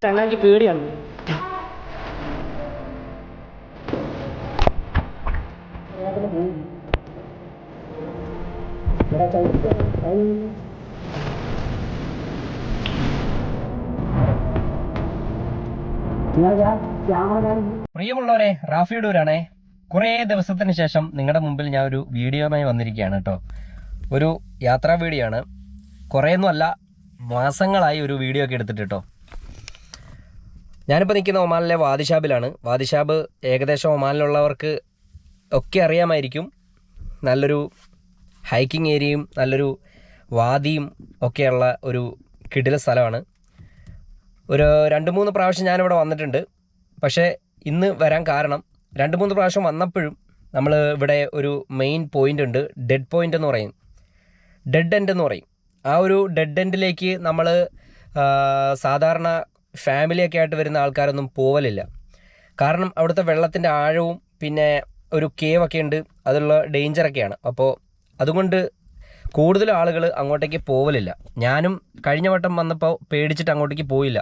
ചങ്ങായിക്ക് പേടിയാണ്. പ്രിയമുള്ളവരെ, റാഫി ഡൂരാണേ. കുറേ ദിവസത്തിന് ശേഷം നിങ്ങളുടെ മുമ്പിൽ ഞാൻ ഒരു വീഡിയോയുമായി വന്നിരിക്കുകയാണ് കേട്ടോ. ഒരു യാത്രാ വീഡിയോ ആണ്. കുറേയൊന്നും അല്ല, മാസങ്ങളായി ഒരു വീഡിയോ ഒക്കെ എടുത്തിട്ട് കേട്ടോ. ഞാനിപ്പോൾ നിൽക്കുന്ന ഒമാനിലെ വാദിഷാബിലാണ്. വാദിഷാബ് ഏകദേശം ഒമാനിലുള്ളവർക്ക് ഒക്കെ അറിയാമായിരിക്കും. നല്ലൊരു ഹൈക്കിംഗ് ഏരിയയും നല്ലൊരു വാദിയും ഒക്കെയുള്ള ഒരു കിടില സ്ഥലമാണ്. ഒരു 2-3 പ്രാവശ്യം ഞാനിവിടെ വന്നിട്ടുണ്ട്. പക്ഷേ ഇന്ന് വരാൻ കാരണം 2-3 പ്രാവശ്യം വന്നപ്പോഴും നമ്മൾ ഇവിടെ ഒരു മെയിൻ പോയിൻ്റ് ഉണ്ട്, ഡെഡ് പോയിൻ്റ് എന്ന് പറയും, ഡെഡ് എൻഡ് എന്ന് പറയും. ആ ഒരു ഡെഡ് എൻഡിലേക്ക് നമ്മൾ സാധാരണ ഫാമിലിയൊക്കെ ആയിട്ട് വരുന്ന ആൾക്കാരൊന്നും പോവലില്ല. കാരണം അവിടുത്തെ വെള്ളത്തിൻ്റെ ആഴവും പിന്നെ ഒരു കേവ് ഒക്കെ ഉണ്ട്, അതിലുള്ള ഡേഞ്ചറൊക്കെയാണ്. അപ്പോൾ അതുകൊണ്ട് കൂടുതൽ ആളുകൾ അങ്ങോട്ടേക്ക് പോവലില്ല. ഞാനും കഴിഞ്ഞ വട്ടം വന്നപ്പോൾ പേടിച്ചിട്ട് അങ്ങോട്ടേക്ക് പോയില്ല.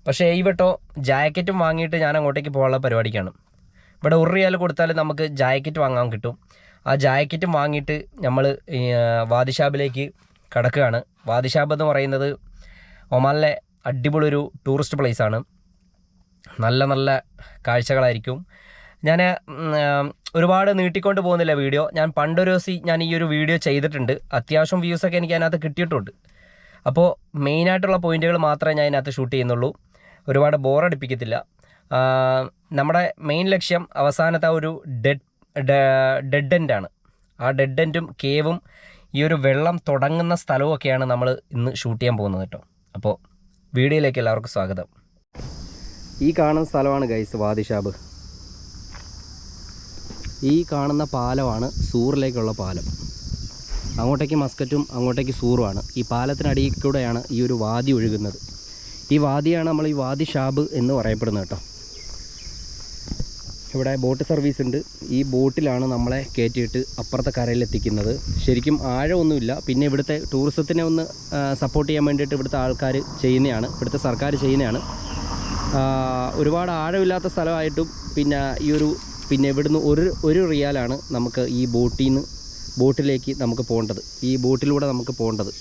പക്ഷേ ഈ വട്ടം ജാക്കറ്റും വാങ്ങിയിട്ട് ഞാൻ അങ്ങോട്ടേക്ക് പോകാനുള്ള പരിപാടിക്കാണ്. ഇവിടെ 1 റിയാൽ കൊടുത്താൽ നമുക്ക് ജാക്കറ്റ് വാങ്ങാൻ കിട്ടും. ആ ജാക്കറ്റും വാങ്ങിയിട്ട് നമ്മൾ വാദിഷാബിലേക്ക് കടക്കുകയാണ്. വാദിഷാബ് എന്ന് പറയുന്നത് ഒമാനിലെ അടിപൊളി ഒരു ടൂറിസ്റ്റ് പ്ലേസാണ്. നല്ല നല്ല കാഴ്ചകളായിരിക്കും. ഞാൻ ഒരുപാട് നീട്ടിക്കൊണ്ട് പോകുന്നില്ല വീഡിയോ. ഞാൻ പണ്ടൊരു ഞാൻ ഈ ഒരു വീഡിയോ ചെയ്തിട്ടുണ്ട്. അത്യാവശ്യം വ്യൂസൊക്കെ എനിക്ക് അതിനകത്ത് കിട്ടിയിട്ടുണ്ട്. അപ്പോൾ മെയിനായിട്ടുള്ള പോയിൻറ്റുകൾ മാത്രമേ ഞാൻ അതിനകത്ത് ഷൂട്ട് ചെയ്യുന്നുള്ളൂ. ഒരുപാട് ബോറടിപ്പിക്കത്തില്ല. നമ്മുടെ മെയിൻ ലക്ഷ്യം അവസാനത്തെ ഒരു ഡെഡ് എൻഡാണ്. ആ ഡെഡ് എൻഡും കേവും ഈ ഒരു വെള്ളം തുടങ്ങുന്ന സ്ഥലവും ഒക്കെയാണ് നമ്മൾ ഇന്ന് ഷൂട്ട് ചെയ്യാൻ പോകുന്നത് കേട്ടോ. അപ്പോൾ വീഡിയോയിലേക്ക് എല്ലാവർക്കും സ്വാഗതം. ഈ കാണുന്ന സ്ഥലമാണ് ഗൈസ് വാദിഷാബ്. ഈ കാണുന്ന പാലമാണ് സൂറിലേക്കുള്ള പാലം. അങ്ങോട്ടേക്ക് മസ്കറ്റും അങ്ങോട്ടേക്ക് സൂറുമാണ്. ഈ പാലത്തിനടിയിൽ കൂടെയാണ് ഈ ഒരു വാദി ഒഴുകുന്നത്. ഈ വാദിയാണ് നമ്മൾ ഈ വാദിഷാബ് എന്ന് പറയപ്പെടുന്നത് കേട്ടോ. ഇവിടെ ബോട്ട് സർവീസ് ഉണ്ട്. ഈ ബോട്ടിലാണ് നമ്മളെ കയറ്റിയിട്ട് അപ്പുറത്തെ കരയിലെത്തിക്കുന്നത്. ശരിക്കും ആഴമൊന്നുമില്ല. പിന്നെ ഇവിടുത്തെ ടൂറിസത്തിനെ ഒന്ന് സപ്പോർട്ട് ചെയ്യാൻ വേണ്ടിയിട്ട് ഇവിടുത്തെ ആൾക്കാർ ചെയ്യുന്നതാണ്, ഇവിടുത്തെ സർക്കാർ ചെയ്യുന്നതാണ്. ഒരുപാട് ആഴമില്ലാത്ത സ്ഥലമായിട്ടും പിന്നെ ഇവിടുന്ന് ഒരു റിയാലാണ് നമുക്ക് ഈ ബോട്ടിലേക്ക് നമുക്ക് പോകേണ്ടത്. ഈ ബോട്ടിലൂടെ നമുക്ക് പോകേണ്ടത്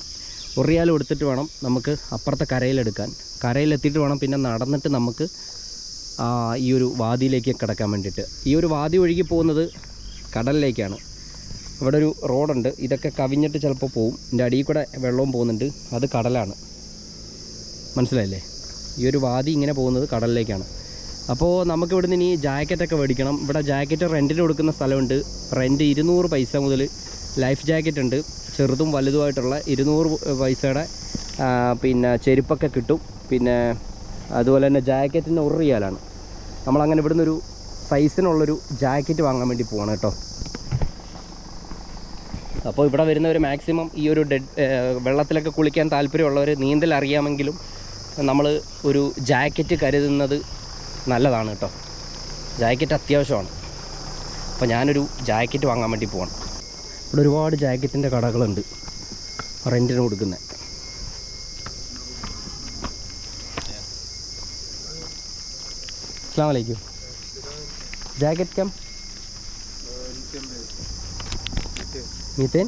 1 റിയാൽ കൊടുത്തിട്ട് വേണം നമുക്ക് അപ്പുറത്തെ കരയിലെടുക്കാൻ. കരയിലെത്തിയിട്ട് വേണം പിന്നെ നടന്നിട്ട് നമുക്ക് ഈ ഒരു വാദിയിലേക്ക് കിടക്കാൻ വേണ്ടിയിട്ട്. ഈ ഒരു വാദി ഒഴുകി പോകുന്നത് കടലിലേക്കാണ്. ഇവിടെ ഒരു റോഡുണ്ട്. ഇതൊക്കെ കവിഞ്ഞിട്ട് ചിലപ്പോൾ പോവും. ഇതിൻ്റെ അടിയിൽ കൂടെ വെള്ളവും പോകുന്നുണ്ട്. അത് കടലാണ്. മനസ്സിലായില്ലേ? ഈ ഒരു വാദി ഇങ്ങനെ പോകുന്നത് കടലിലേക്കാണ്. അപ്പോൾ നമുക്ക് ഇവിടുന്ന് ഇനി ജാക്കറ്റൊക്കെ മേടിക്കണം. ഇവിടെ ജാക്കറ്റ് റെൻറ്റിന് കൊടുക്കുന്ന സ്ഥലമുണ്ട്. റെൻറ്റ് 200 പൈസ മുതൽ ലൈഫ് ജാക്കറ്റ് ഉണ്ട്. ചെറുതും വലുതുമായിട്ടുള്ള 200 പൈസയുടെ പിന്നെ ചെരുപ്പൊക്കെ കിട്ടും. പിന്നെ അതുപോലെ തന്നെ ജാക്കറ്റിന് 1 റിയാലാണ്. നമ്മളങ്ങനെ ഇവിടുന്ന് ഒരു സൈസിനുള്ളൊരു ജാക്കറ്റ് വാങ്ങാൻ വേണ്ടി പോകണം കേട്ടോ. അപ്പോൾ ഇവിടെ വരുന്നവർ മാക്സിമം ഈ ഒരു വെള്ളത്തിലൊക്കെ കുളിക്കാൻ താല്പര്യമുള്ളവർ, നീന്തൽ അറിയാമെങ്കിലും നമ്മൾ ഒരു ജാക്കറ്റ് കരുതുന്നത് നല്ലതാണ് കേട്ടോ. ജാക്കറ്റ് അത്യാവശ്യമാണ്. അപ്പോൾ ഞാനൊരു ജാക്കറ്റ് വാങ്ങാൻ വേണ്ടി പോകണം. ഇവിടെ ഒരുപാട് ജാക്കറ്റിൻ്റെ കടകളുണ്ട് റെൻറ്റിന് കൊടുക്കുന്നത്. അസ്സലാമു അലൈക്കും. ജാക്കറ്റ് കം മീത്തേൻ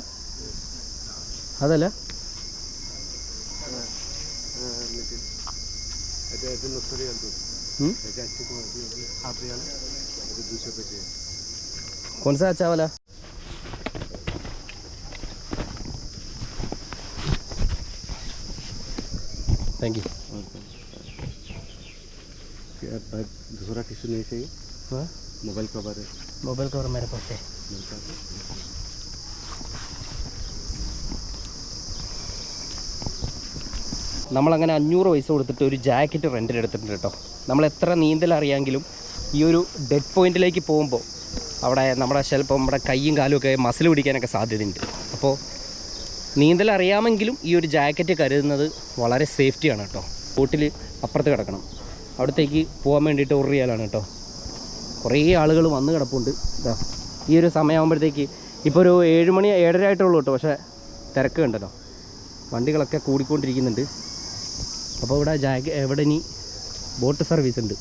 അതല്ല कौन सा अच्छा वाला? Thank you. दूसरा टिश्यू नहीं चाहिए? हाँ, मोबाइल कवर है. मोबाइल कवर मेरे पास है. നമ്മളങ്ങനെ 500 പൈസ കൊടുത്തിട്ട് ഒരു ജാക്കറ്റ് റെൻറ്റിന് എടുത്തിട്ടുണ്ട് കേട്ടോ. നമ്മൾ എത്ര നീന്തൽ അറിയാമെങ്കിലും ഈ ഒരു ഡെഡ് പോയിൻറ്റിലേക്ക് പോകുമ്പോൾ അവിടെ ചിലപ്പോൾ നമ്മുടെ കൈയും കാലും ഒക്കെ മസിൽ പിടിക്കാനൊക്കെ സാധ്യതയുണ്ട്. അപ്പോൾ നീന്തൽ അറിയാമെങ്കിലും ഈ ഒരു ജാക്കറ്റ് കരുതുന്നത് വളരെ സേഫ്റ്റിയാണ് കേട്ടോ. ബോട്ടിൽ അപ്പുറത്ത് കിടക്കണം. അവിടത്തേക്ക് പോകാൻ വേണ്ടിയിട്ട് 1 റിയാലാണ് കേട്ടോ. കുറേ ആളുകൾ വന്ന് കിടപ്പുണ്ട്. ഇതാ ഈ ഒരു സമയമാകുമ്പോഴത്തേക്ക് ഇപ്പോൾ ഒരു 7 മണി 7:30 ആയിട്ടുള്ളൂ കേട്ടോ. പക്ഷേ തിരക്ക് കണ്ടല്ലോ, വണ്ടികളൊക്കെ കൂടിക്കൊണ്ടിരിക്കുന്നുണ്ട്. അപ്പോൾ ഇവിടെ ഇനി ബോട്ട് സർവീസ് ഉണ്ട്.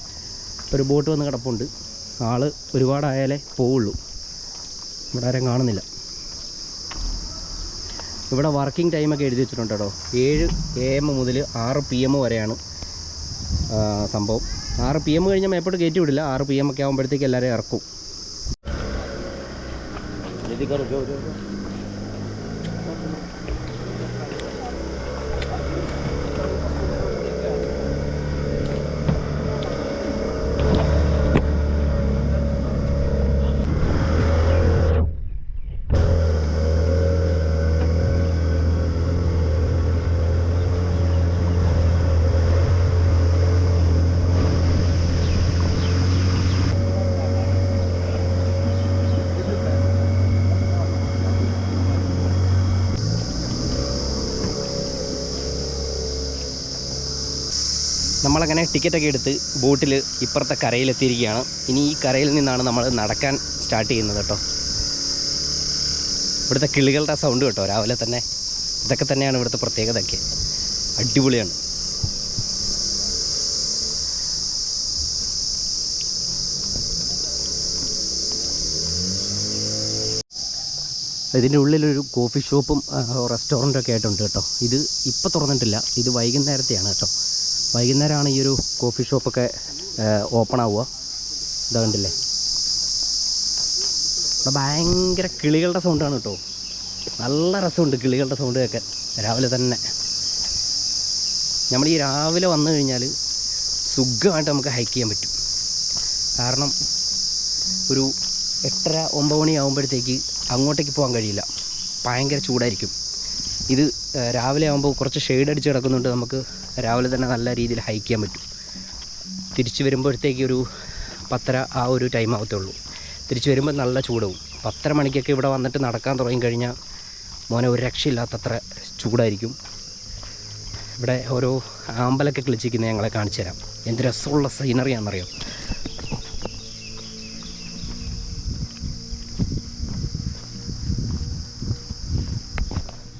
ഒരു ബോട്ട് വന്ന് കിടപ്പുണ്ട്. ആൾ ഒരുപാടായാലേ പോവുള്ളൂ. ഇവിടെ ആരും കാണുന്നില്ല. ഇവിടെ വർക്കിംഗ് ടൈമൊക്കെ എഴുതി വെച്ചിട്ടുണ്ട് കേട്ടോ. 7 AM മുതൽ 6 PM വരെയാണ് സംഭവം. 6 PM കഴിഞ്ഞാൽ മേപ്പോട്ട് കയറ്റി വിടില്ല. 6 PM ഒക്കെ ആകുമ്പോഴത്തേക്ക് എല്ലാവരെയും ഇറക്കും. നമ്മളങ്ങനെ ടിക്കറ്റൊക്കെ എടുത്ത് ബോട്ടിൽ ഇപ്പുറത്തെ കരയിലെത്തിയിരിക്കുകയാണ്. ഇനി ഈ കരയിൽ നിന്നാണ് നമ്മൾ നടക്കാൻ സ്റ്റാർട്ട് ചെയ്യുന്നത് കേട്ടോ. ഇവിടുത്തെ കിളികളുടെ സൗണ്ട് കേട്ടോ രാവിലെ തന്നെ. ഇതൊക്കെ തന്നെയാണ് ഇവിടുത്തെ പ്രത്യേകതയൊക്കെ. അടിപൊളിയാണ്. ഇതിൻ്റെ ഉള്ളിലൊരു കോഫി ഷോപ്പും റെസ്റ്റോറൻറ്റൊക്കെ ആയിട്ടുണ്ട് കേട്ടോ. ഇത് ഇപ്പോൾ തുറന്നിട്ടില്ല. ഇത് വൈകുന്നേരത്തെയാണ് കേട്ടോ. വൈകുന്നേരമാണ് ഈ ഒരു കോഫി ഷോപ്പൊക്കെ ഓപ്പൺ ആവുക. ഇതാ കണ്ടില്ലേ, ഇവിടെ ഭയങ്കര കിളികളുടെ സൗണ്ടാണ് കേട്ടോ. നല്ല രസമുണ്ട് കിളികളുടെ സൗണ്ട് കേൾക്കാൻ രാവിലെ തന്നെ. നമ്മൾ ഈ രാവിലെ വന്നു കഴിഞ്ഞാൽ സുഖമായിട്ട് നമുക്ക് ഹൈക്ക് ചെയ്യാൻ പറ്റും. കാരണം ഒരു 8:30-9 മണി ആകുമ്പോഴത്തേക്ക് അങ്ങോട്ടേക്ക് പോകാൻ കഴിയില്ല. ഭയങ്കര ചൂടായിരിക്കും. ഇത് രാവിലെ ആകുമ്പോൾ കുറച്ച് ഷെയ്ഡ് അടിച്ച് കിടക്കുന്നുണ്ട്. നമുക്ക് രാവിലെ തന്നെ നല്ല രീതിയിൽ ഹൈക്ക് ചെയ്യാൻ പറ്റും. തിരിച്ച് വരുമ്പോഴത്തേക്ക് ഒരു 10:30 ആ ഒരു ടൈം ആവത്തുള്ളൂ. തിരിച്ച് വരുമ്പോൾ നല്ല ചൂടാവും. 10:30 മണിക്കൊക്കെ ഇവിടെ വന്നിട്ട് നടക്കാൻ തുടങ്ങി കഴിഞ്ഞാൽ മോനെ ഒരു രക്ഷയില്ലാത്തത്ര ചൂടായിരിക്കും. ഇവിടെ ഓരോ ആമ്പലൊക്കെ കിളിച്ചിരിക്കുന്നത് ഞങ്ങളെ കാണിച്ചു തരാം. എന്ത് രസമുള്ള സീനറിയാണെന്നറിയാം.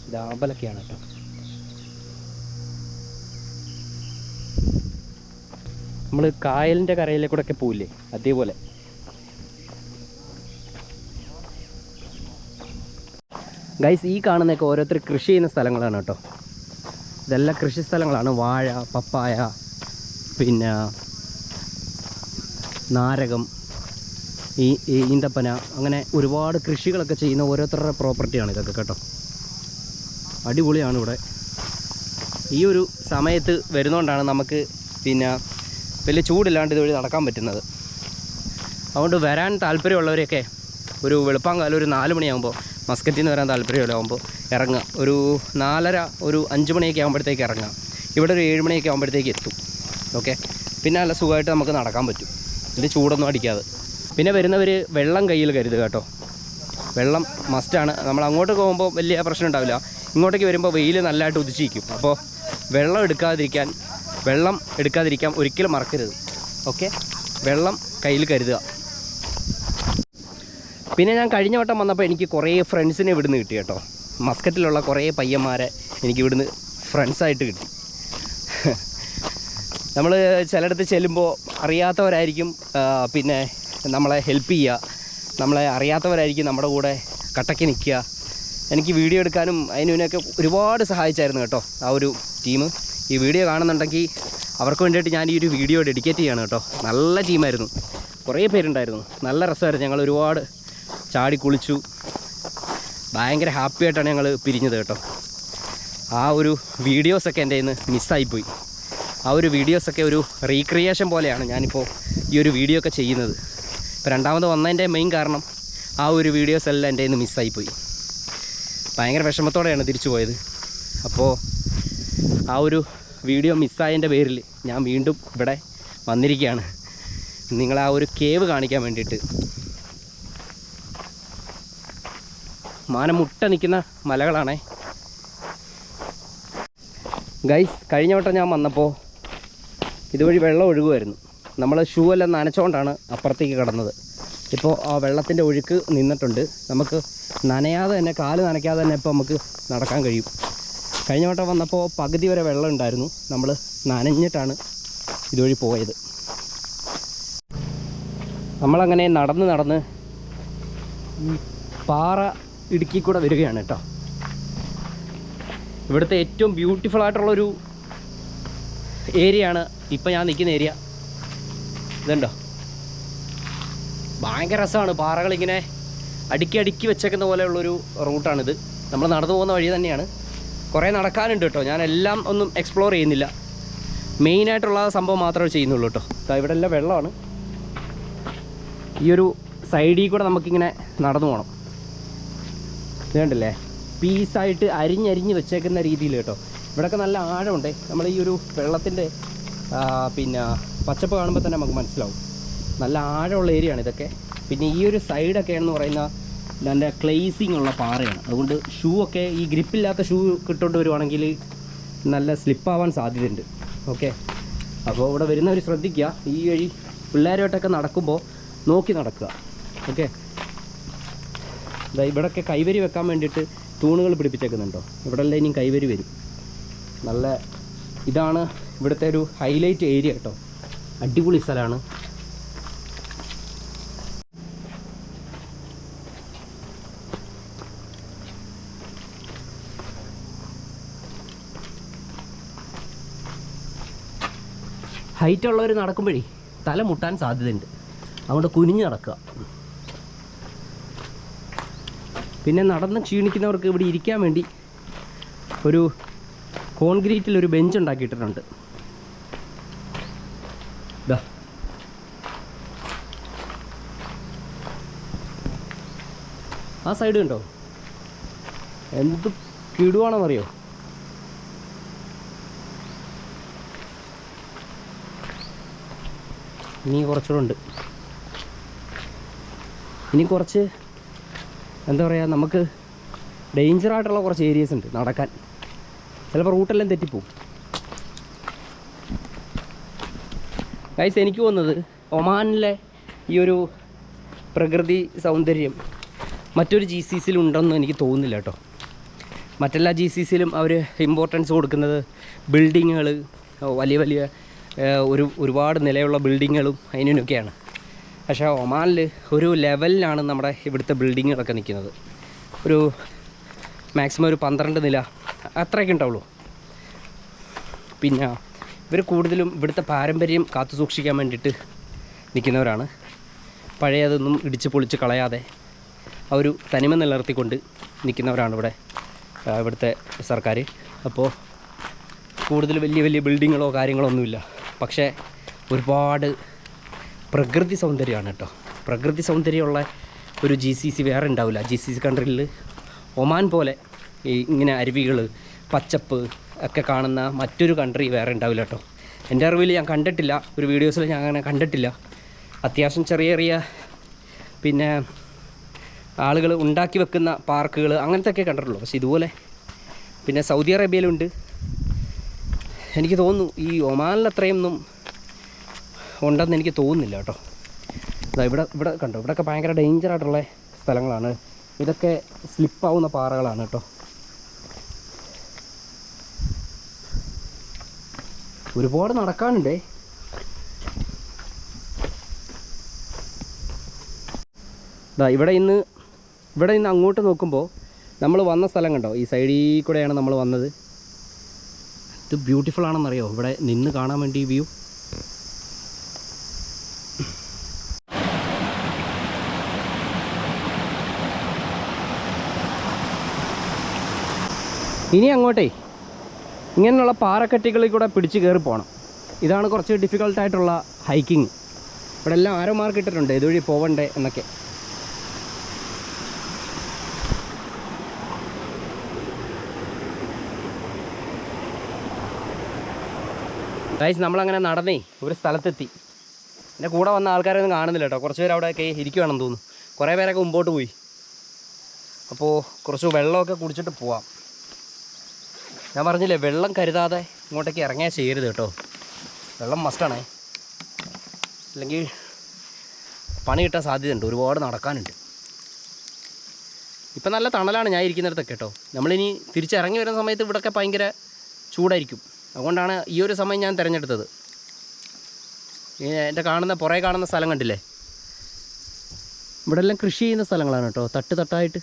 ഇത് ആമ്പലൊക്കെയാണ് കേട്ടോ. നമ്മൾ കായലിൻ്റെ കരയിലേക്കൂടെ പോവില്ലേ, അതേപോലെ. ഗൈസ്, ഈ കാണുന്നതൊക്കെ ഓരോരുത്തർ കൃഷി ചെയ്യുന്ന സ്ഥലങ്ങളാണ് കേട്ടോ. ഇതെല്ലാം കൃഷി സ്ഥലങ്ങളാണ്. വാഴ, പപ്പായ, പിന്നെ നാരകം, ഈന്തപ്പന, അങ്ങനെ ഒരുപാട് കൃഷികളൊക്കെ ചെയ്യുന്ന ഓരോരുത്തരുടെ പ്രോപ്പർട്ടിയാണ് ഇതൊക്കെ കേട്ടോ. അടിപൊളിയാണ് ഇവിടെ. ഈ ഒരു സമയത്ത് വരുന്നതുകൊണ്ടാണ് നമുക്ക് പിന്നെ വലിയ ചൂടില്ലാണ്ട് ഇതുവഴി നടക്കാൻ പറ്റുന്നത്. അതുകൊണ്ട് വരാൻ താല്പര്യമുള്ളവരെയൊക്കെ ഒരു വെളുപ്പാങ്കാലം ഒരു 4 മണിയാകുമ്പോൾ, മസ്കറ്റിൽ നിന്ന് വരാൻ താല്പര്യമുള്ളതാകുമ്പോൾ ഇറങ്ങുക. ഒരു 4:30 ഒരു 5 മണിയൊക്കെ ആകുമ്പോഴത്തേക്ക് ഇറങ്ങുക. ഇവിടെ ഒരു 7 മണിയൊക്കെ ആകുമ്പോഴത്തേക്ക് എത്തും. ഓക്കെ, പിന്നെ നല്ല സുഖമായിട്ട് നമുക്ക് നടക്കാൻ പറ്റും, ഇതിൽ ചൂടൊന്നും അടിക്കാതെ. പിന്നെ വരുന്നവർ വെള്ളം കയ്യിൽ കരുതുക കേട്ടോ. വെള്ളം മസ്റ്റാണ്. നമ്മൾ അങ്ങോട്ട് പോകുമ്പോൾ വലിയ പ്രശ്നം ഉണ്ടാവില്ല. ഇങ്ങോട്ടേക്ക് വരുമ്പോൾ വെയിൽ നല്ലതായിട്ട് ഉദിച്ചിരിക്കും. അപ്പോൾ വെള്ളം എടുക്കാതിരിക്കാൻ ഒരിക്കലും മറക്കരുത്. ഓക്കെ, വെള്ളം കയ്യിൽ കരുതുക. പിന്നെ ഞാൻ കഴിഞ്ഞ വട്ടം വന്നപ്പോൾ എനിക്ക് കുറേ ഫ്രണ്ട്സിനെ ഇവിടുന്ന് കിട്ടി കേട്ടോ. മസ്കറ്റിലുള്ള കുറേ പയ്യന്മാരെ എനിക്ക് ഇവിടുന്ന് ഫ്രണ്ട്സായിട്ട് കിട്ടി. നമ്മൾ ചിലയിടത്ത് ചെല്ലുമ്പോൾ അറിയാത്തവരായിരിക്കും പിന്നെ നമ്മളെ ഹെൽപ്പ് ചെയ്യുക. നമ്മളെ അറിയാത്തവരായിരിക്കും നമ്മുടെ കൂടെ കട്ടയ്ക്ക് നിൽക്കുക. എനിക്ക് വീഡിയോ എടുക്കാനും അതിനൊക്കെ ഒരുപാട് സഹായിച്ചായിരുന്നു കേട്ടോ ആ ഒരു ടീം. ഈ വീഡിയോ കാണുന്നുണ്ടെങ്കിൽ അവർക്ക് വേണ്ടിയിട്ട് ഞാൻ ഈ ഒരു വീഡിയോ ഡെഡിക്കേറ്റ് ചെയ്യാണ് കേട്ടോ. നല്ല ടീമായിരുന്നു, കുറേ പേരുണ്ടായിരുന്നു. നല്ല രസമായിരുന്നു. ഞങ്ങൾ ഒരുപാട് ചാടി കുളിച്ചു. ഭയങ്കര ഹാപ്പി ആയിട്ടാണ് ഞങ്ങൾ പിരിഞ്ഞത് കേട്ടോ. ആ ഒരു വീഡിയോസൊക്കെ എൻ്റെ കയ്യിൽ നിന്ന് മിസ്സായിപ്പോയി. ആ ഒരു വീഡിയോസൊക്കെ ഒരു റീക്രിയേഷൻ പോലെയാണ് ഞാനിപ്പോൾ ഈ ഒരു വീഡിയോ ഒക്കെ ചെയ്യുന്നത്. ഇപ്പോൾ രണ്ടാമത് വന്നതിൻ്റെ മെയിൻ കാരണം ആ ഒരു വീഡിയോസ് എല്ലാം എൻ്റെ കയ്യിൽ നിന്ന് മിസ്സായിപ്പോയി. ഭയങ്കര വിഷമത്തോടെയാണ് തിരിച്ചു പോയത്. അപ്പോൾ ആ ഒരു വീഡിയോ മിസ്സായതിൻ്റെ പേരിൽ ഞാൻ വീണ്ടും ഇവിടെ വന്നിരിക്കുകയാണ് നിങ്ങളെ ആ ഒരു കേവ് കാണിക്കാൻ വേണ്ടിയിട്ട്. മാനം മുട്ട നിൽക്കുന്ന മലകളാണേ ഗൈസ്. കഴിഞ്ഞ വട്ടം ഞാൻ വന്നപ്പോൾ ഇതുവഴി വെള്ളം ഒഴുകുമായിരുന്നു. നമ്മൾ ഷൂ എല്ലാം നനച്ചുകൊണ്ടാണ് അപ്പുറത്തേക്ക് കടന്നത്. ഇപ്പോൾ ആ വെള്ളത്തിൻ്റെ ഒഴുക്ക് നിന്നിട്ടുണ്ട്. നമുക്ക് നനയാതെ തന്നെ, കാല് നനയ്ക്കാതെ തന്നെ ഇപ്പോൾ നമുക്ക് നടക്കാൻ കഴിയും. കഴിഞ്ഞ വട്ടം വന്നപ്പോൾ പകുതി വരെ വെള്ളം ഉണ്ടായിരുന്നു. നമ്മൾ നനഞ്ഞിട്ടാണ് ഇതുവഴി പോയത്. നമ്മളങ്ങനെ നടന്ന് പാറ ഇടുക്കി കൂടെ വരികയാണ് കേട്ടോ. ഇവിടുത്തെ ഏറ്റവും ബ്യൂട്ടിഫുൾ ആയിട്ടുള്ളൊരു ഏരിയയാണ് ഇപ്പം ഞാൻ നിൽക്കുന്ന ഏരിയ. ഇതുണ്ടോ, ഭയങ്കര രസമാണ്. പാറകളിങ്ങനെ അടുക്കി വെച്ചേക്കുന്ന പോലെയുള്ളൊരു റൂട്ടാണിത്. നമ്മൾ നടന്നു പോകുന്ന വഴി തന്നെയാണ്. കുറേ നടക്കാനുണ്ട് കേട്ടോ. ഞാൻ എല്ലാം ഒന്നും എക്സ്പ്ലോർ ചെയ്യുന്നില്ല, മെയിനായിട്ടുള്ള സംഭവം മാത്രമേ ചെയ്യുന്നുള്ളൂ കേട്ടോ. ഇവിടെ എല്ലാം വെള്ളമാണ്. ഈ ഒരു സൈഡിൽ കൂടെ നമുക്കിങ്ങനെ നടന്നു പോകണം. ഇത് കണ്ടില്ലേ, പീസായിട്ട് അരിഞ്ഞ് വെച്ചേക്കുന്ന രീതിയിൽ കേട്ടോ. ഇവിടെയൊക്കെ നല്ല ആഴമുണ്ട്. നമ്മൾ ഈ ഒരു വെള്ളത്തിൻ്റെ പിന്നെ പച്ചപ്പ് കാണുമ്പോൾ തന്നെ നമുക്ക് മനസ്സിലാവും നല്ല ആഴമുള്ള ഏരിയയാണ് ഇതൊക്കെ. പിന്നെ ഈ ഒരു സൈഡൊക്കെയാണെന്ന് പറയുന്ന നല്ല ക്ലേസിങ് ഉള്ള പാറയാണ്. അതുകൊണ്ട് ഷൂ ഒക്കെ ഈ ഗ്രിപ്പില്ലാത്ത ഷൂ കിട്ടുകൊണ്ട് വരുവാണെങ്കിൽ നല്ല സ്ലിപ്പാവാൻ സാധ്യതയുണ്ട്. ഓക്കെ, അപ്പോൾ ഇവിടെ വരുന്നവർ ശ്രദ്ധിക്കുക. ഈ വഴി പിള്ളേരുമായിട്ടൊക്കെ നടക്കുമ്പോൾ നോക്കി നടക്കുക. ഓക്കെ, ഇവിടെയൊക്കെ കൈവരി വെക്കാൻ വേണ്ടിയിട്ട് തൂണുകൾ പിടിപ്പിച്ചേക്കുന്നുണ്ടോ. ഇവിടെ എല്ലാം ഇനിയും കൈവരി വരും. നല്ല ഇതാണ് ഇവിടുത്തെ ഒരു ഹൈലൈറ്റ് ഏരിയ കേട്ടോ. അടിപൊളി സ്ഥലമാണ്. ഹൈറ്റ് ഉള്ളവർ നടക്കുമ്പോഴേ തല മുട്ടാൻ സാധ്യതയുണ്ട്. അതുകൊണ്ട് കുനിഞ്ഞ് നടക്കുക. പിന്നെ നടന്ന് ക്ഷീണിക്കുന്നവർക്ക് ഇവിടെ ഇരിക്കാൻ വേണ്ടി ഒരു കോൺക്രീറ്റിലൊരു ബെഞ്ച് ഉണ്ടാക്കിയിട്ടുണ്ട്. ഇതാ, ആ സൈഡ് കണ്ടോ, എന്ത് കിടുവാണെന്നറിയോ. ഇനി കുറച്ചുകൂടെ ഉണ്ട്. ഇനി കുറച്ച് എന്താ പറയുക, നമുക്ക് ഡേഞ്ചറായിട്ടുള്ള കുറച്ച് ഏരിയസ് ഉണ്ട് നടക്കാൻ. ചിലപ്പോൾ റൂട്ടെല്ലാം തെറ്റിപ്പോവും. ഗൈസ്, എനിക്ക് തോന്നുന്നത് ഒമാനിലെ ഈ ഒരു പ്രകൃതി സൗന്ദര്യം മറ്റൊരു GCCയിലും ഉണ്ടെന്ന് എനിക്ക് തോന്നുന്നില്ല കേട്ടോ. മറ്റെല്ലാ GCCയിലും അവർ ഇമ്പോർട്ടൻസ് കൊടുക്കുന്നത് ബിൽഡിങ്ങുകൾ, വലിയ ഒരുപാട് നിലയുള്ള ബിൽഡിങ്ങുകളും അതിനൊക്കെയാണ്. പക്ഷേ ഒമാനിൽ ഒരു ലെവലിലാണ് നമ്മുടെ ഇവിടുത്തെ ബിൽഡിങ്ങുകളൊക്കെ നിൽക്കുന്നത്. ഒരു മാക്സിമം ഒരു 12 നില അത്രയൊക്കെ ഉണ്ടാവുള്ളൂ. പിന്നെ ഇവർ കൂടുതലും ഇവിടുത്തെ പാരമ്പര്യം കാത്തു സൂക്ഷിക്കാൻ വേണ്ടിയിട്ട് നിൽക്കുന്നവരാണ്. പഴയതൊന്നും ഇടിച്ച് പൊളിച്ച് കളയാതെ ആ ഒരു തനിമ നിലനിർത്തിക്കൊണ്ട് നിൽക്കുന്നവരാണ് ഇവിടുത്തെ സർക്കാർ. അപ്പോൾ കൂടുതൽ വലിയ ബിൽഡിങ്ങുകളോ കാര്യങ്ങളോ ഒന്നുമില്ല. പക്ഷേ ഒരുപാട് പ്രകൃതി സൗന്ദര്യമാണ് കേട്ടോ. പ്രകൃതി സൗന്ദര്യമുള്ള ഒരു GCC വേറെ ഉണ്ടാവില്ല. GCC കൺട്രിയിൽ ഒമാൻ പോലെ ഇങ്ങനെ അരുവികൾ, പച്ചപ്പ് ഒക്കെ കാണുന്ന മറ്റൊരു കൺട്രി വേറെ ഉണ്ടാവില്ല കേട്ടോ. എൻ്റെ അറിവിൽ ഞാൻ കണ്ടിട്ടില്ല, ഒരു വീഡിയോസിൽ ഞാൻ അങ്ങനെ കണ്ടിട്ടില്ല. അത്യാവശ്യം ചെറിയ പിന്നെ ആളുകൾ ഉണ്ടാക്കി വെക്കുന്ന പാർക്കുകൾ അങ്ങനത്തെയൊക്കെ കണ്ടിട്ടുള്ളൂ. പക്ഷേ ഇതുപോലെ പിന്നെ സൗദി അറേബ്യയിലുണ്ട്. എനിക്ക് തോന്നുന്നു ഈ ഒമാനിൽ അത്രയൊന്നും ഉണ്ടെന്ന് എനിക്ക് തോന്നുന്നില്ല കേട്ടോ. ഇവിടെ കണ്ടോ, ഇവിടെയൊക്കെ ഭയങ്കര ഡേഞ്ചറായിട്ടുള്ള സ്ഥലങ്ങളാണ്. ഇതൊക്കെ സ്ലിപ്പാവുന്ന പാറകളാണ് കേട്ടോ. ഒരുപാട് നടക്കാനുണ്ടേ. ഇവിടെ നിന്ന് അങ്ങോട്ട് നോക്കുമ്പോൾ നമ്മൾ വന്ന സ്ഥലം കണ്ടോ, ഈ സൈഡിൽ കൂടെയാണ് നമ്മൾ വന്നത്. ഇത് ബ്യൂട്ടിഫുൾ ആണെന്നറിയോ ഇവിടെ നിന്ന് കാണാൻ വേണ്ടി വ്യൂ. ഇനി അങ്ങോട്ടേ ഇങ്ങനെയുള്ള പാറക്കെട്ടുകളിൽ കൂടെ പിടിച്ച് കയറി പോകണം. ഇതാണ് കുറച്ച് ഡിഫിക്കൽട്ടായിട്ടുള്ള ഹൈക്കിങ്. ഇവിടെ എല്ലാം ആരോ മാർക്ക് ഇട്ടിട്ടുണ്ട് ഇതുവഴി പോവണ്ടേ എന്നൊക്കെ. ഗൈസ്, നമ്മളങ്ങനെ നടന്നേ ഒരു സ്ഥലത്തെത്തി. എൻ്റെ കൂടെ വന്ന ആൾക്കാരൊന്നും കാണുന്നില്ല കേട്ടോ. കുറച്ച് പേര് അവിടെയൊക്കെ ഇരിക്കുകയാണെന്ന് തോന്നുന്നു. കുറേ പേരൊക്കെ മുമ്പോട്ട് പോയി. അപ്പോൾ കുറച്ച് വെള്ളമൊക്കെ കുടിച്ചിട്ട് പോവാം. ഞാൻ പറഞ്ഞില്ലേ, വെള്ളം കരുതാതെ ഇങ്ങോട്ടേക്ക് ഇറങ്ങിയാൽ ചെയ്യരുത് കേട്ടോ. വെള്ളം മസ്റ്റാണേ, അല്ലെങ്കിൽ പണി കിട്ടാൻ സാധ്യതയുണ്ട്. ഒരുപാട് നടക്കാനുണ്ട്. ഇപ്പം നല്ല തണലാണ് ഞാൻ ഇരിക്കുന്നിടത്തൊക്കെ കേട്ടോ. നമ്മളിനി തിരിച്ചിറങ്ങി വരുന്ന സമയത്ത് ഇവിടെയൊക്കെ ഭയങ്കര ചൂടായിരിക്കും. അതുകൊണ്ടാണ് ഈ ഒരു സമയം ഞാൻ തിരഞ്ഞെടുത്തത്. എൻ്റെ പുറകെ കാണുന്ന സ്ഥലം കണ്ടില്ലേ, ഇവിടെ എല്ലാം കൃഷി ചെയ്യുന്ന സ്ഥലങ്ങളാണ് കേട്ടോ, തട്ടായിട്ട്.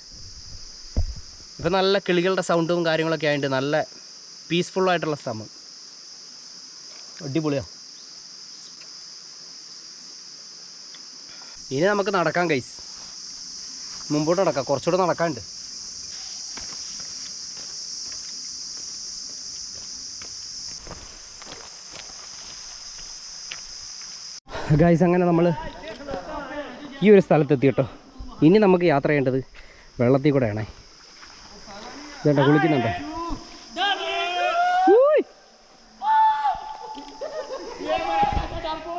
ഇപ്പം നല്ല കിളികളുടെ സൗണ്ടും കാര്യങ്ങളൊക്കെ ആയിട്ട് നല്ല പീസ്ഫുള്ളായിട്ടുള്ള സ്ഥലം. അടിപൊളിയാണ്. ഇനി നമുക്ക് നടക്കാം ഗൈസ്, മുമ്പോട്ട് നടക്കാം, കുറച്ചുകൂടെ നടക്കാനുണ്ട്. ഗൈസ് അങ്ങനെ നമ്മൾ ഈ ഒരു സ്ഥലത്തെത്തി കേട്ടോ. ഇനി നമുക്ക് യാത്ര ചെയ്യേണ്ടത് വെള്ളത്തിൽ കൂടെയാണേ. ഇതേണ്ട കുളിക്കുന്നുണ്ടോ?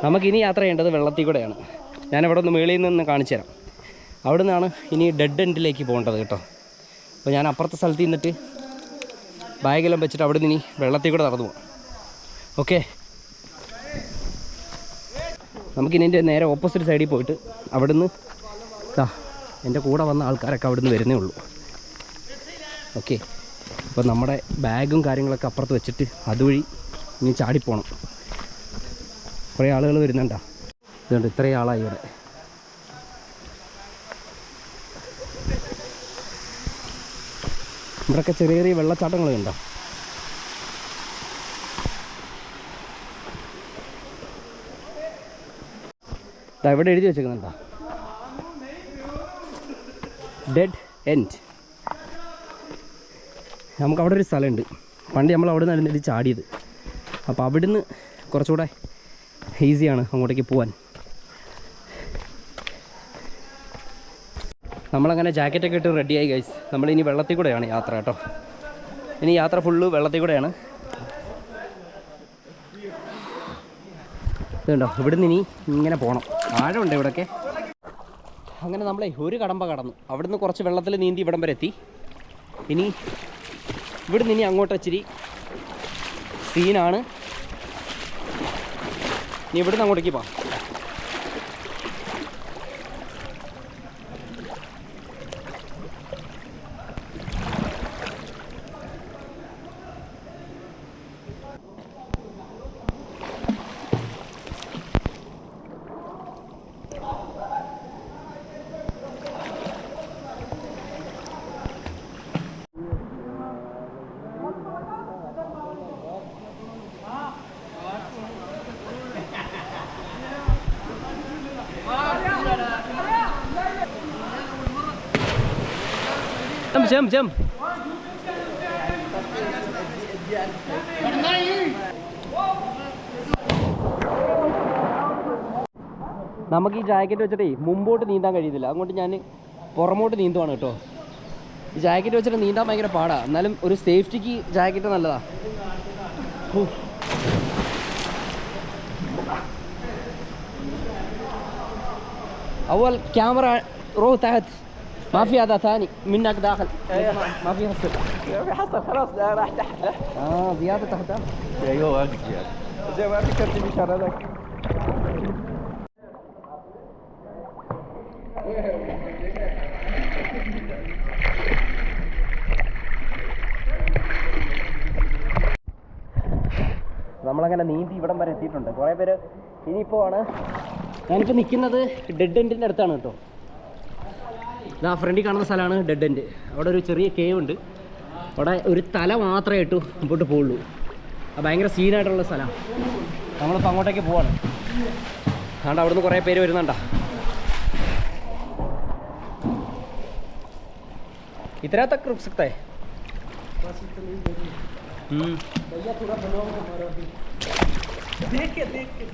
നമുക്കിനി യാത്ര ചെയ്യേണ്ടത് വെള്ളത്തിൽ കൂടെയാണ്. ഞാനിവിടെ ഒന്ന് മേളിൽ നിന്ന് കാണിച്ചു തരാം. അവിടെ നിന്നാണ് ഇനി ഡെഡ് എൻഡിലേക്ക് പോകേണ്ടത് കേട്ടോ. അപ്പോൾ ഞാൻ അപ്പുറത്തെ സ്ഥലത്ത് നിന്നിട്ട് ബാഗെല്ലാം വെച്ചിട്ട് അവിടെ നിന്ന് ഇനി വെള്ളത്തിൽ കൂടെ നടന്നു പോകാം. ഓക്കെ, നമുക്കിനി എൻ്റെ നേരെ ഓപ്പോസിറ്റ് സൈഡിൽ പോയിട്ട് അവിടുന്ന് എൻ്റെ കൂടെ വന്ന ആൾക്കാരൊക്കെ അവിടുന്ന് വരുന്നേ ഉള്ളൂ. ഓക്കെ, അപ്പോൾ നമ്മുടെ ബാഗും കാര്യങ്ങളൊക്കെ അപ്പുറത്ത് വെച്ചിട്ട് അതുവഴി ഇനി ചാടിപ്പോണം. കുറേ ആളുകൾ വരുന്നുണ്ടോ? ഇതുകൊണ്ട് ഇത്രയും ആളായി ഇവിടെ. ഇവിടെയൊക്കെ ചെറിയ ചെറിയ വെള്ളച്ചാട്ടങ്ങളുണ്ടോ? ഇവിടെ എഴുതി വെച്ചേക്കുന്നുണ്ടോ? Dead end. നമുക്കവിടെ ഒരു സ്ഥലമുണ്ട്, പണ്ട് നമ്മൾ അവിടെ നിന്ന് ഇത് ചാടിയത്. അപ്പോൾ അവിടുന്ന് കുറച്ചുകൂടെ ഈസിയാണ് അങ്ങോട്ടേക്ക് പോകാൻ. നമ്മളങ്ങനെ ജാക്കറ്റൊക്കെ ഇട്ട് റെഡിയായി ഗൈസ്. നമ്മളിനി വെള്ളത്തിൽ കൂടെയാണ് യാത്ര കേട്ടോ. ഇനി യാത്ര ഫുള്ള് വെള്ളത്തിൽ കൂടെയാണ്. ഇതുണ്ടോ, ഇവിടുന്ന് ഇനി ഇങ്ങനെ പോകണം. ആഴമുണ്ട് ഇവിടെയൊക്കെ. അങ്ങനെ നമ്മളെ ഒരു കടമ്പ കടന്നു, അവിടുന്ന് കുറച്ച് വെള്ളത്തിൽ നീന്തി ഇവിടം വരെ എത്തി. ഇനി ഇവിടുന്ന് ഇനി അങ്ങോട്ട് ഇച്ചിരി സീനാണ്. ഇനി ഇവിടുന്ന് അങ്ങോട്ടേക്ക് പോകാം. Jump. നമുക്ക് ഈ ജാക്കറ്റ് വെച്ചിട്ടേ മുമ്പോട്ട് നീന്താൻ കഴിയുന്നില്ല. അങ്ങോട്ട് ഞാൻ പുറമോട്ട് നീന്തുവാണ് കേട്ടോ. ഈ ജാക്കറ്റ് വെച്ചിട്ട് നീന്താൻ ഭയങ്കര പാടാണ്. എന്നാലും ഒരു സേഫ്റ്റിക്ക് ജാക്കറ്റ് നല്ലതാ. أول كاميرا رو تحت ما في هذا ثاني منك داخل ما في حصل خلاص راح تحت زيادة تحت ايوه واقف زيادة زي ما فكرت بشغلك നമ്മളങ്ങനെ നീന്തി ഇവിടം വരെ എത്തിയിട്ടുണ്ട്. കുറേ പേര് ഇനിയിപ്പോൾ ആണ്. ഞാനിപ്പോൾ നിൽക്കുന്നത് ഡെഡ് എൻഡിൻ്റെ അടുത്താണ് കേട്ടോ. ആ ഫ്രണ്ടിൽ കാണുന്ന സ്ഥലമാണ് ഡെഡ് എൻഡ്. അവിടെ ഒരു ചെറിയ കേവ് ഉണ്ട്. അവിടെ ഒരു തല മാത്രമേ ഇട്ടു മുമ്പോട്ട് പോകുള്ളൂ. അത് ഭയങ്കര സീനായിട്ടുള്ള സ്ഥലമാണ്. നമ്മളിപ്പോൾ അങ്ങോട്ടേക്ക് പോവാണ്. അതുകൊണ്ട് അവിടുന്ന് കുറേ പേര് വരുന്നുണ്ടോ. ഇത്ര തക്ക് रुक सकता है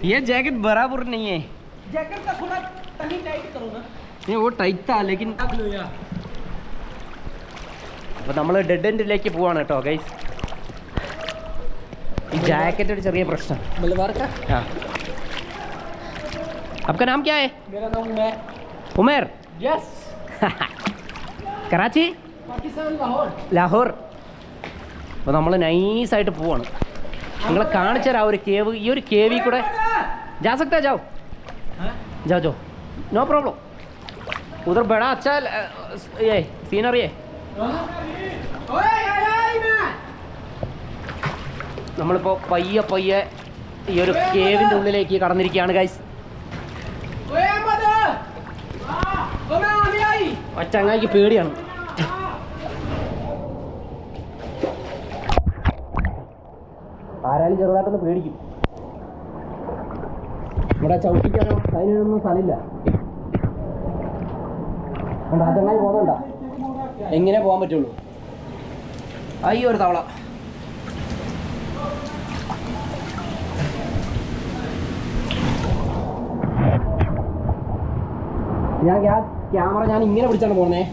ये जैकेट बराबर नहीं है. जैकेट का थोड़ा तनी टाइट करो ना. नहीं वो टाइट था लेकिन അപ്പോൾ നമ്മൾ ഡെഡ് എൻഡിലേക്ക് പോവാണ് കേട്ടോ ഗൈസ്. ഈ ജാക്കറ്റ് ഒരു ചെറിയ പ്രശ്നം. हाँ आपका नाम क्या है? मेरा नाम उमर. यस. कराची लाहौर. അപ്പോൾ നമ്മൾ നൈസായിട്ട് പോവാണ്. നിങ്ങളെ കാണിച്ചു തരാം ഒരു കേവ്. ഈ ഒരു കേവിൽ കൂടെ जा सकता है. जाओ जाओ नो प्रॉब्लम. उधर बड़ा अच्छा ये सीनरी है. നമ്മളിപ്പോൾ പയ്യെ ഈ ഒരു കേവിൻ്റെ ഉള്ളിലേക്ക് കടന്നിരിക്കുകയാണ് ഗൈസ്. ചങ്ങായിക്ക് പേടിയാണ്. ആരാലും ചെറുതായിട്ടൊന്ന് പേടിക്കും. ഇവിടെ ചവിട്ടിക്കാനോ അതിനൊന്നും സ്ഥലമില്ല. ആ ചങ്ങായി പോകുന്നുണ്ടോ? എങ്ങനെ പോകാൻ പറ്റുള്ളൂ? അയ്യോ ഒരു തവള. ഞാൻ ക്യാമറ ഞാൻ ഇങ്ങനെ പിടിച്ചാണ് പോകുന്നേ.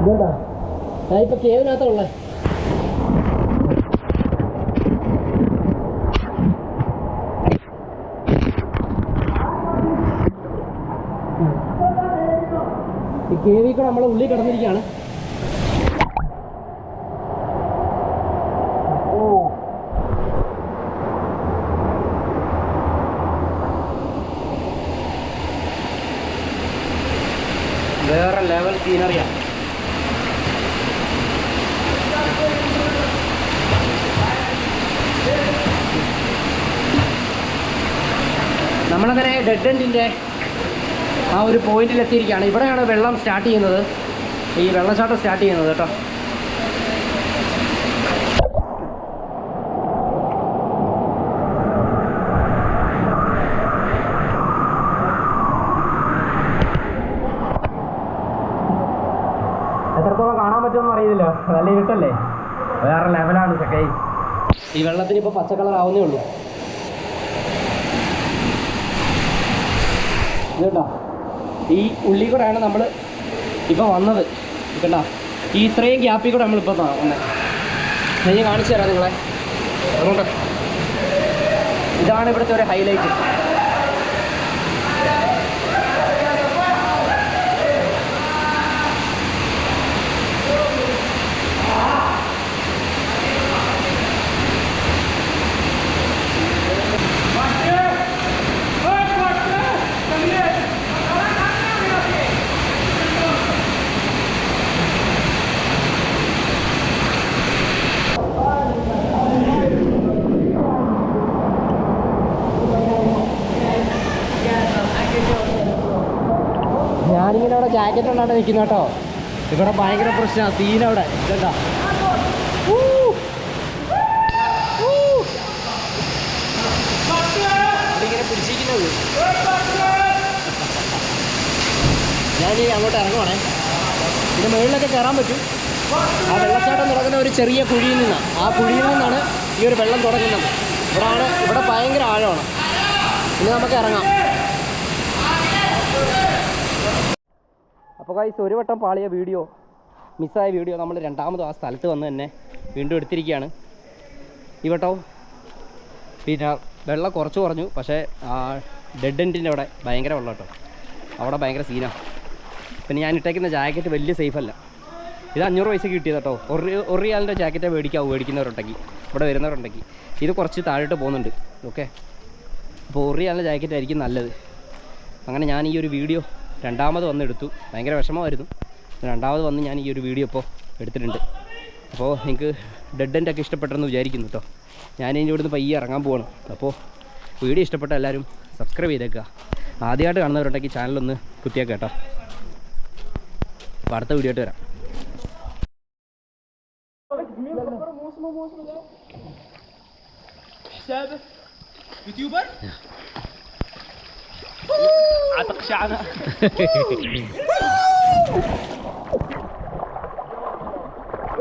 ഇതെന്താ ഞാൻ ഇപ്പൊ കേവിനകത്തുള്ള ഈ കേവിൽ കൂടെ നമ്മളെ ഉള്ളിൽ കിടന്നിരിക്കുകയാണ്. വേറെ ലെവൽ സീനറിയാണ്. നമ്മളങ്ങനെ ഡെഡ് എൻഡിൻ്റെ ആ ഒരു പോയിന്റിൽ എത്തിയിരിക്കുകയാണ്. ഇവിടെയാണ് വെള്ളം സ്റ്റാർട്ട് ചെയ്യുന്നത്, ഈ വെള്ളച്ചാട്ടം സ്റ്റാർട്ട് ചെയ്യുന്നത് കേട്ടോ. എത്രത്തോളം കാണാൻ പറ്റുമെന്ന് അറിയില്ല, നല്ല ഇരുട്ടല്ലേ. വേറെ ലെവലാണ് സെക്കൈ. ഈ വെള്ളത്തിന് ഇപ്പോൾ പച്ച കളർ ആവുന്നേ ഉള്ളൂ. കേട്ടോ ഈ ഉള്ളിൽ കൂടെയാണ് നമ്മൾ ഇപ്പോൾ വന്നത്. കേട്ടോ ഈ ഇത്രയും ഗ്യാപ്പിൽ കൂടെ നമ്മളിപ്പോൾ വന്നത്. ഞാൻ കാണിച്ചു തരാം നിങ്ങളെ. അതുകൊണ്ട് ഇതാണ് ഇവിടുത്തെ ഒരു ഹൈലൈറ്റ്. ഞാനിങ്ങനെ അവിടെ ജാക്കറ്റ് ഉണ്ടായിട്ട് നിൽക്കുന്ന കേട്ടോ. ഇവിടെ ഭയങ്കര പ്രശ്നമാണ്, സീനവിടെ കേട്ടോ. ഇങ്ങനെ പിടിച്ചിരിക്കുന്നത്. ഞാനിനി അങ്ങോട്ട് ഇറങ്ങുവാണേ. ഇതിന് മുകളിലൊക്കെ കയറാൻ പറ്റും. ആ വെള്ളച്ചാട്ടം തുടങ്ങുന്ന ഒരു ചെറിയ കുഴിയിൽ നിന്നാണ്. ആ കുഴിയിൽ നിന്നാണ് ഈ ഒരു വെള്ളം തുടങ്ങുന്നത്. ഇവിടെ ഭയങ്കര ആഴമാണ്. ഇനി നമുക്ക് ഇറങ്ങാം. അപ്പോൾ ഗൈസ്, ഒരു വട്ടം പാളിയ വീഡിയോ, മിസ്സായ വീഡിയോ നമ്മൾ രണ്ടാമതും ആ സ്ഥലത്ത് വന്ന് തന്നെ വീണ്ടും എടുത്തിരിക്കുകയാണ്. ഈ വട്ടവും പിന്നെ വെള്ളം കുറച്ച് കുറഞ്ഞു, പക്ഷേ ഡെഡ് എൻഡിൻ്റെ അവിടെ ഭയങ്കര വെള്ളം കേട്ടോ. അവിടെ ഭയങ്കര സീനാണ്. പിന്നെ ഞാൻ ഇട്ടേക്കുന്ന ജാക്കറ്റ് വലിയ സേഫല്ല. ഇത് 500 പൈസക്ക് കിട്ടിയത് കേട്ടോ. ഒരു റിയാലിൻ്റെ ജാക്കറ്റേ മേടിക്കുന്നവരുണ്ടെങ്കിൽ, ഇവിടെ വരുന്നവരുണ്ടെങ്കിൽ. ഇത് കുറച്ച് താഴോട്ട് പോകുന്നുണ്ട്. ഓക്കെ, അപ്പോൾ 1 റിയാലിൻ്റെ ജാക്കറ്റ് ആയിരിക്കും നല്ലത്. അങ്ങനെ ഞാൻ ഈ ഒരു വീഡിയോ രണ്ടാമത് വന്ന് എടുത്തു. ഭയങ്കര വിഷമമായിരുന്നു. രണ്ടാമത് വന്ന് ഞാൻ ഈ ഒരു വീഡിയോ ഇപ്പോൾ എടുത്തിട്ടുണ്ട്. അപ്പോൾ നിങ്ങൾക്ക് ഡെഡ് എൻഡൊക്കെ ഇഷ്ടപ്പെട്ടെന്ന് വിചാരിക്കുന്നു കേട്ടോ. ഞാനിതിൻ്റെ ഇവിടുന്ന് പയ്യെ ഇറങ്ങാൻ പോവാണ്. അപ്പോൾ വീഡിയോ ഇഷ്ടപ്പെട്ട എല്ലാവരും സബ്സ്ക്രൈബ് ചെയ്തേക്കുക. ആദ്യമായിട്ട് കാണുന്നവരുണ്ടെങ്കിൽ ചാനലൊന്ന് കുത്തിയേക്കാം കേട്ടോ. അപ്പോൾ അടുത്ത വീഡിയോ ആയിട്ട് വരാം. يوتيوبر؟ عتق شعنا